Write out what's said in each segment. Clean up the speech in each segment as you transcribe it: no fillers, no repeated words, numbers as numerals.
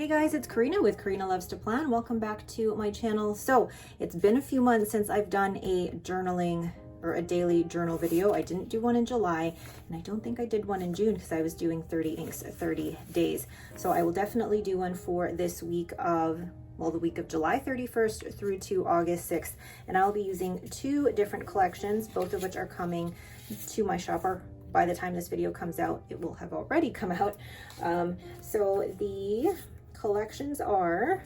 guys, it's Karina with Karina Loves to Plan. Welcome back to my channel. So it's been a few months since I've done a journaling or a daily journal video. I didn't do one in July, and I don't think I did one in June because I was doing 30 inks, 30 days. So I will definitely do one for this week of, well, the week of July 31st through to August 6th. And I'll be using two different collections, both of which are coming to my shop. By the time this video comes out, it will have already come out. So the collections are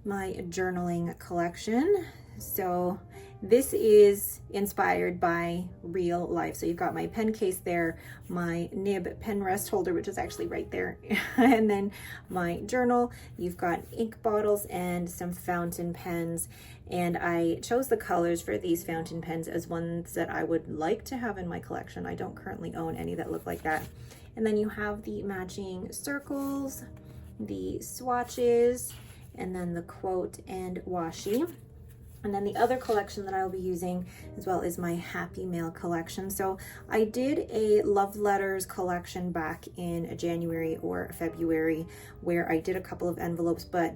my journaling collection. So this is inspired by real life. So you've got my pen case there, my nib pen rest holder, which is actually right there, and then my journal. You've got ink bottles and some fountain pens. And I chose the colors for these fountain pens as ones that I would like to have in my collection. I don't currently own any that look like that. And then you have the matching circles, the swatches, and then the quote and washi. And then the other collection that I'll be using as well is my Happy Mail collection. So I did a love letters collection back in January or February where I did a couple of envelopes, but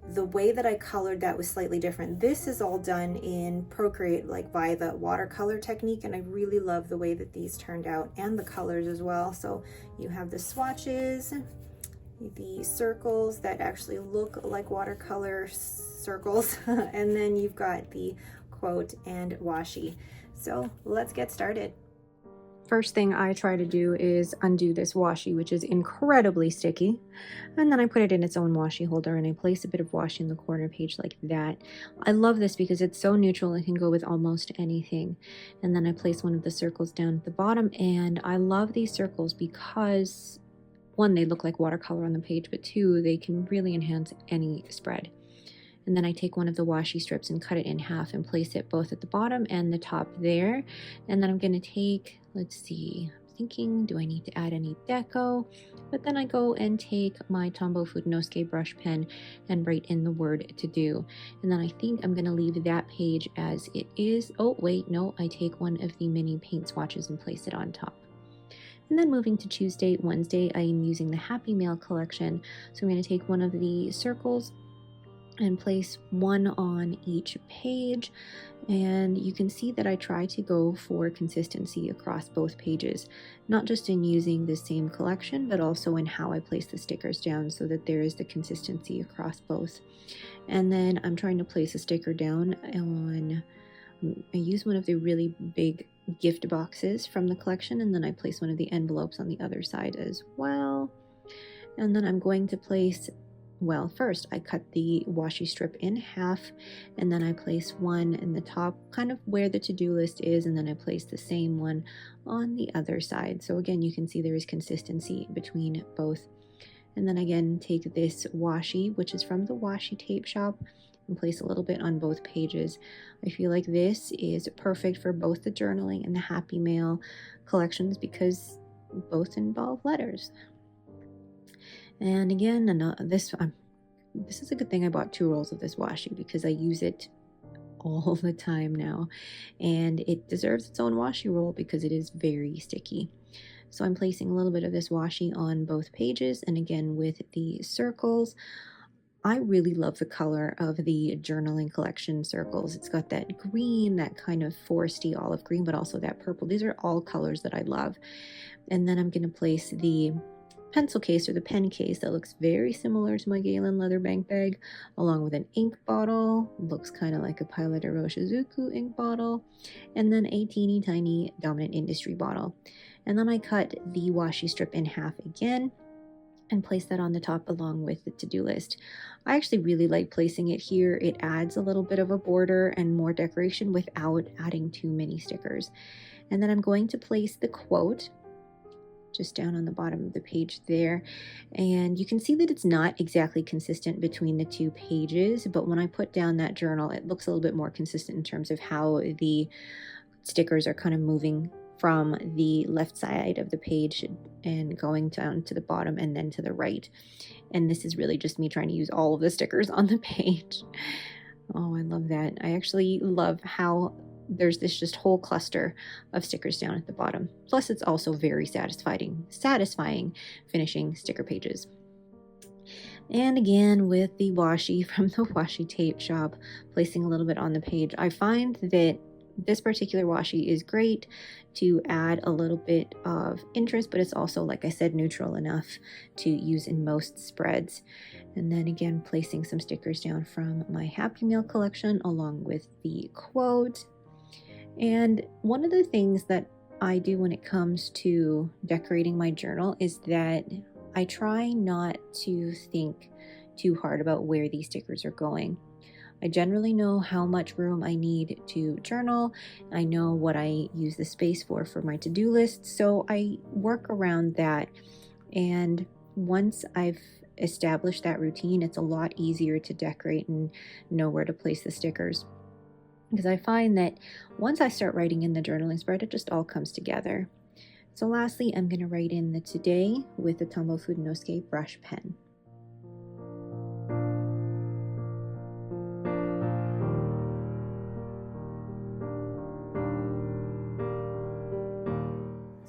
the way that I colored that was slightly different. This is all done in Procreate, like by the watercolor technique, and I really love the way that these turned out and the colors as well. So you have the swatches, the circles that actually look like watercolor circles, and then you've got the quote and washi. So let's get started. First thing I try to do is undo this washi, which is incredibly sticky, and then I put it in its own washi holder and I place a bit of washi in the corner page like that. I love this because it's so neutral, it can go with almost anything. And then I place one of the circles down at the bottom, and I love these circles because one, they look like watercolor on the page, but two, they can really enhance any spread. And then I take one of the washi strips and cut it in half and place it both at the bottom and the top there. And then I'm going to take, let's see, I'm thinking, do I need to add any deco? But then I go and take my Tombow Fudenosuke brush pen and write in the word to do. And then I think I'm going to leave that page as it is. Oh, wait, no, I take one of the mini paint swatches and place it on top. And then moving to Tuesday, Wednesday, I am using the Happy Mail collection. So I'm going to take one of the circles and place one on each page, and you can see that I try to go for consistency across both pages, not just in using the same collection but also in how I place the stickers down so that there is the consistency across both. And then I'm trying to place a sticker down on, I use one of the really big gift boxes from the collection, and then I place one of the envelopes on the other side as well. And then I'm going to place, well, first I cut the washi strip in half, and then I place one in the top, kind of where the to-do list is, and then I place the same one on the other side. So again, you can see there is consistency between both. And then again, take this washi, which is from the washi tape shop, and place a little bit on both pages. I feel like this is perfect for both the journaling and the Happy Mail collections because both involve letters. And again, this is a good thing I bought 2 rolls of this washi because I use it all the time now, and it deserves its own washi roll because it is very sticky. So I'm placing a little bit of this washi on both pages, and again with the circles. I really love the color of the journaling collection circles. It's got that green, that kind of foresty olive green, but also that purple. These are all colors that I love. And then I'm going to place the pencil case or the pen case that looks very similar to my Galen leather bank bag, along with an ink bottle. Looks kind of like a Pilot Iroshizuku ink bottle, and then a teeny tiny Dominant Industry bottle. And then I cut the washi strip in half again and place that on the top along with the to-do list. I actually really like placing it here. It adds a little bit of a border and more decoration without adding too many stickers. And then I'm going to place the quote just down on the bottom of the page there, and you can see that it's not exactly consistent between the 2 pages, but when I put down that journal, it looks a little bit more consistent in terms of how the stickers are kind of moving from the left side of the page and going down to the bottom and then to the right. And this is really just me trying to use all of the stickers on the page. Oh, I love that. I actually love how there's this just whole cluster of stickers down at the bottom. Plus it's also very satisfying finishing sticker pages. And again with the washi from the washi tape shop, placing a little bit on the page. I find that this particular washi is great to add a little bit of interest, but it's also, like I said, neutral enough to use in most spreads. And then again, placing some stickers down from my Happy Meal collection along with the quote. And one of the things that I do when it comes to decorating my journal is that I try not to think too hard about where these stickers are going. I generally know how much room I need to journal. I know what I use the space for my to-do list, so I work around that. And once I've established that routine, it's a lot easier to decorate and know where to place the stickers. Because I find that once I start writing in the journaling spread, it just all comes together. So lastly, I'm going to write in the today with the Tombow Fudenosuke brush pen.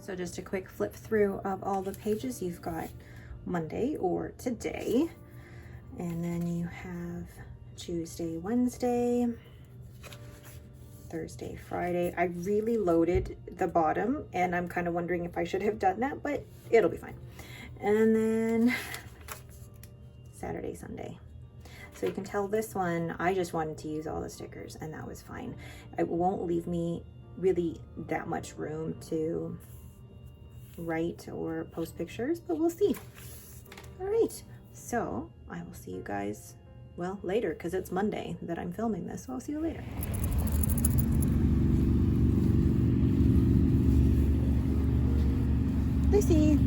So just a quick flip through of all the pages. You've got Monday or today, and then you have Tuesday, Wednesday, Thursday, Friday. I really loaded the bottom and I'm kind of wondering if I should have done that, but it'll be fine. And then Saturday, Sunday. So you can tell this one, I just wanted to use all the stickers and that was fine. It won't leave me really that much room to write or post pictures, but we'll see. All right, so I will see you guys, well, later, because it's Monday that I'm filming this, so I'll see you later. Lucy.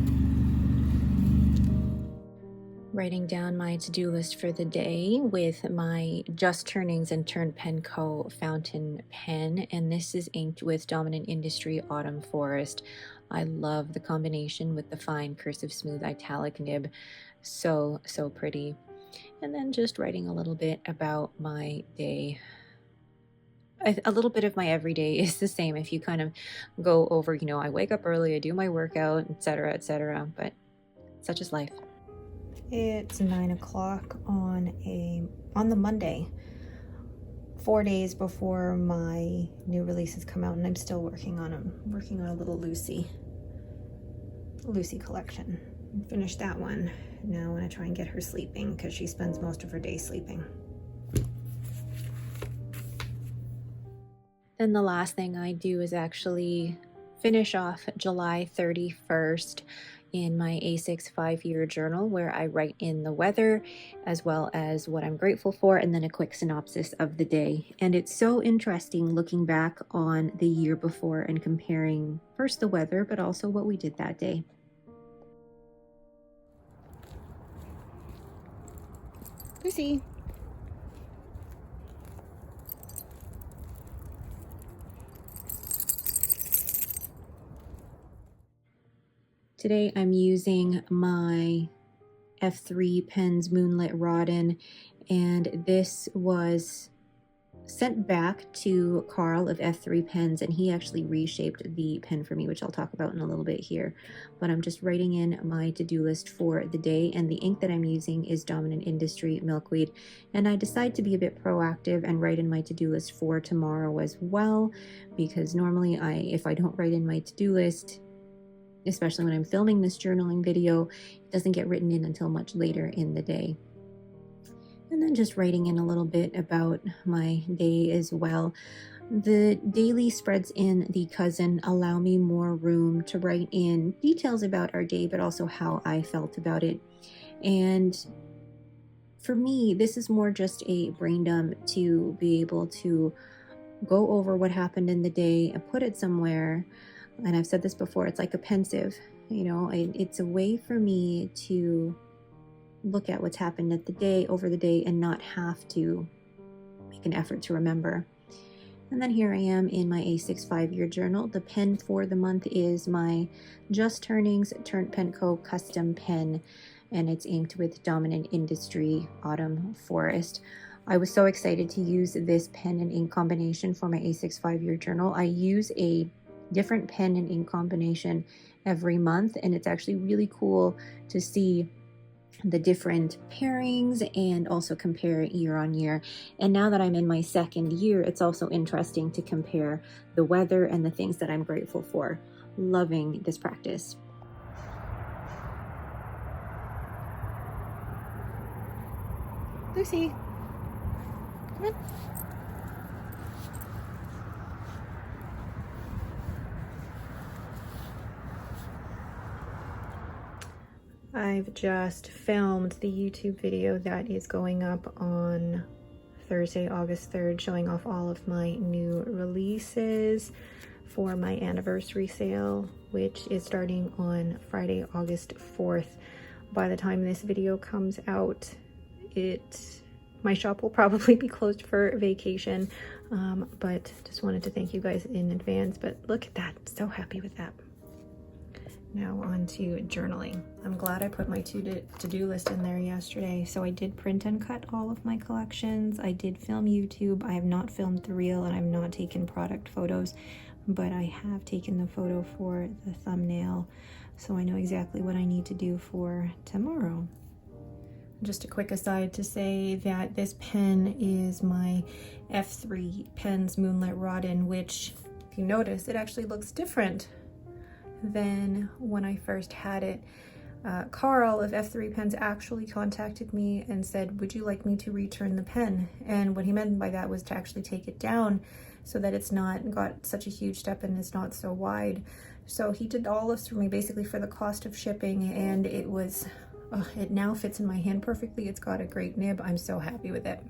Writing down my to-do list for the day with my Just Turnings and Turn Pen Co. fountain pen, and this is inked with Dominant Industry Autumn Forest. I love the combination with the fine cursive smooth italic nib. So pretty. And then just writing a little bit about my day. A little bit of my everyday is the same. If you kind of go over, you know, I wake up early, I do my workout, etc., but such is life. It's 9 o'clock on the Monday, 4 days before my new releases come out, and I'm still working on them. Working on a little Lucy collection. Finished that one. Now I want to try and get her sleeping because she spends most of her day sleeping. Then the last thing I do is actually finish off July 31st in my A6 5-year journal, where I write in the weather as well as what I'm grateful for, and then a quick synopsis of the day. And it's so interesting looking back on the year before and comparing first the weather, but also what we did that day. Lucy. Today I'm using my F3 Pens Moonlit Rodin, and this was sent back to Carl of F3 Pens, and he actually reshaped the pen for me, which I'll talk about in a little bit here. But I'm just writing in my to-do list for the day, and the ink that I'm using is Dominant Industry Milkweed. And I decide to be a bit proactive and write in my to-do list for tomorrow as well, because normally if I don't write in my to-do list, especially when I'm filming this journaling video, it doesn't get written in until much later in the day. And then just writing in a little bit about my day as well. The daily spreads in the cousin allow me more room to write in details about our day, but also how I felt about it. And for me, this is more just a brain dump to be able to go over what happened in the day and put it somewhere. And I've said this before, it's like a pensive, you know, it's a way for me to look at what's happened over the day and not have to make an effort to remember. And then here I am in my A6 5-year journal. The pen for the month is my Just Turnings Turn Pen Co. custom pen, and it's inked with Dominant Industry Autumn Forest. I was so excited to use this pen and ink combination for my A6 5-year journal. I use a different pen and ink combination every month, and it's actually really cool to see the different pairings and also compare it year on year. And now that I'm in my second year, it's also interesting to compare the weather and the things that I'm grateful for. Loving this practice. Lucy, come on. I've just filmed the YouTube video that is going up on Thursday, August 3rd, showing off all of my new releases for my anniversary sale, which is starting on Friday, August 4th. By the time this video comes out, my shop will probably be closed for vacation, but just wanted to thank you guys in advance. But look at that, so happy with that. Now on to journaling. I'm glad I put my to-do list in there yesterday. So I did print and cut all of my collections. I did film YouTube. I have not filmed the reel and I've not taken product photos, but I have taken the photo for the thumbnail. So I know exactly what I need to do for tomorrow. Just a quick aside to say that this pen is my F3 Pens Moonlit Rodin, which, if you notice, it actually looks different than when I first had it. Carl of F3 Pens actually contacted me and said, would you like me to return the pen? And what he meant by that was to actually take it down so that it's not got such a huge step and it's not so wide. So he did all this for me basically for the cost of shipping, and it was, it now fits in my hand perfectly. It's got a great nib. I'm so happy with it.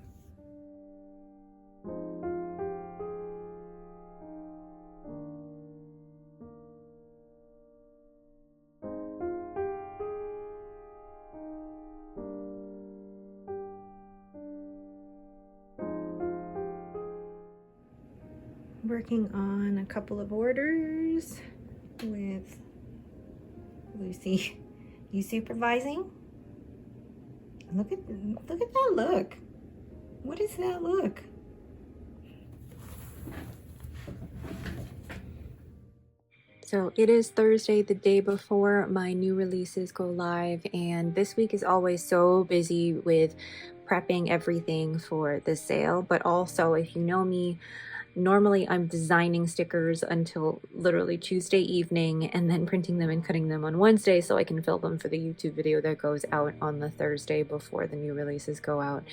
Working on a couple of orders with Lucy. You supervising? Look at that look. What is that look? So it is Thursday, the day before my new releases go live, and this week is always so busy with prepping everything for the sale. But also, if you know me, normally I'm designing stickers until literally Tuesday evening and then printing them and cutting them on Wednesday so I can film them for the YouTube video that goes out on the Thursday before the new releases go out.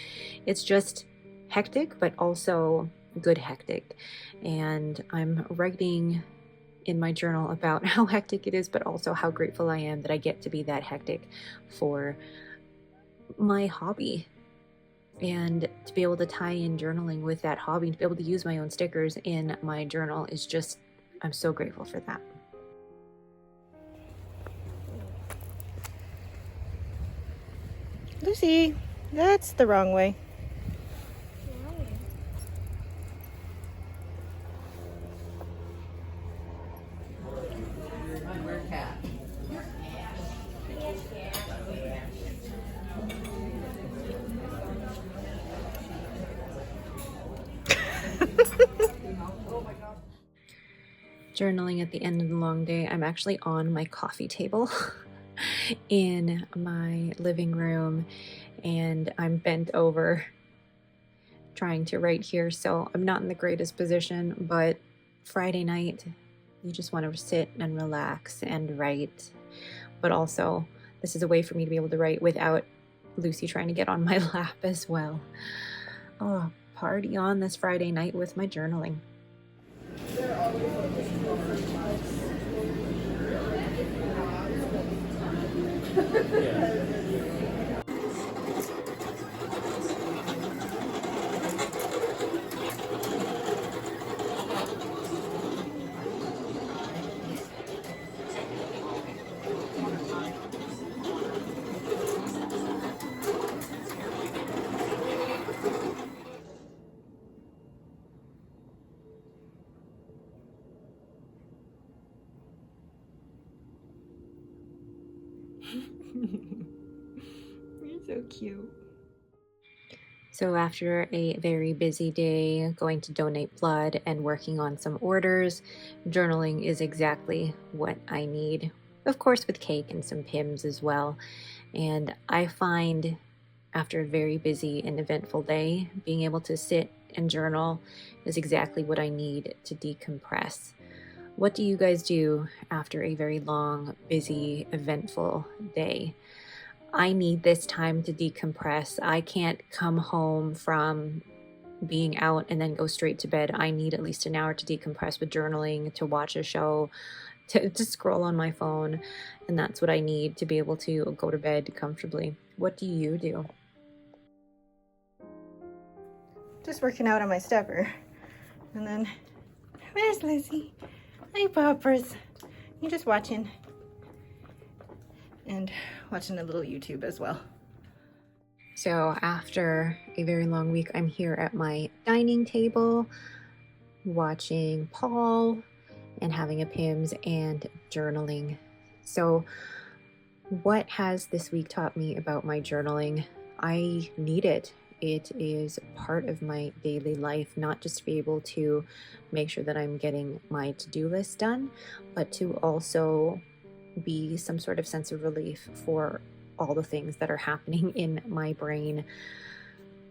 It's just hectic, but also good hectic. And I'm writing in my journal about how hectic it is, but also how grateful I am that I get to be that hectic for my hobby. And to be able to tie in journaling with that hobby, to be able to use my own stickers in my journal is just, I'm so grateful for that. Lucy, that's the wrong way. Journaling at the end of the long day. I'm actually on my coffee table in my living room, and I'm bent over trying to write here, so I'm not in the greatest position. But Friday night, you just want to sit and relax and write. But also, this is a way for me to be able to write without Lucy trying to get on my lap as well. Oh, party on this Friday night with my journaling. You're so cute. So after a very busy day going to donate blood and working on some orders, journaling is exactly what I need. Of course, with cake and some Pims as well. And I find after a very busy and eventful day, being able to sit and journal is exactly what I need to decompress. What do you guys do after a very long, busy, eventful day? I need this time to decompress. I can't come home from being out and then go straight to bed. I need at least an hour to decompress with journaling, to watch a show, to scroll on my phone. And that's what I need to be able to go to bed comfortably. What do you do? Just working out on my stepper. And then, where's Lizzie? Hi, Poppers. You're just watching. And watching a little YouTube as well. So after a very long week, I'm here at my dining table watching Paul and having a Pims and journaling. So what has this week taught me about my journaling? I need it. It is part of my daily life, not just to be able to make sure that I'm getting my to-do list done, but to also be some sort of sense of relief for all the things that are happening in my brain.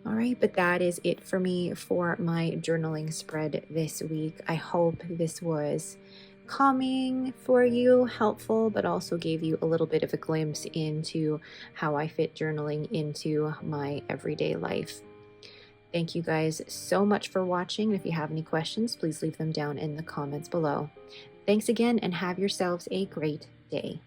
All right, but that is it for me for my journaling spread this week. I hope this was calming for you, helpful, but also gave you a little bit of a glimpse into how I fit journaling into my everyday life. Thank you guys so much for watching. If you have any questions, please leave them down in the comments below. Thanks again, and have yourselves a great day.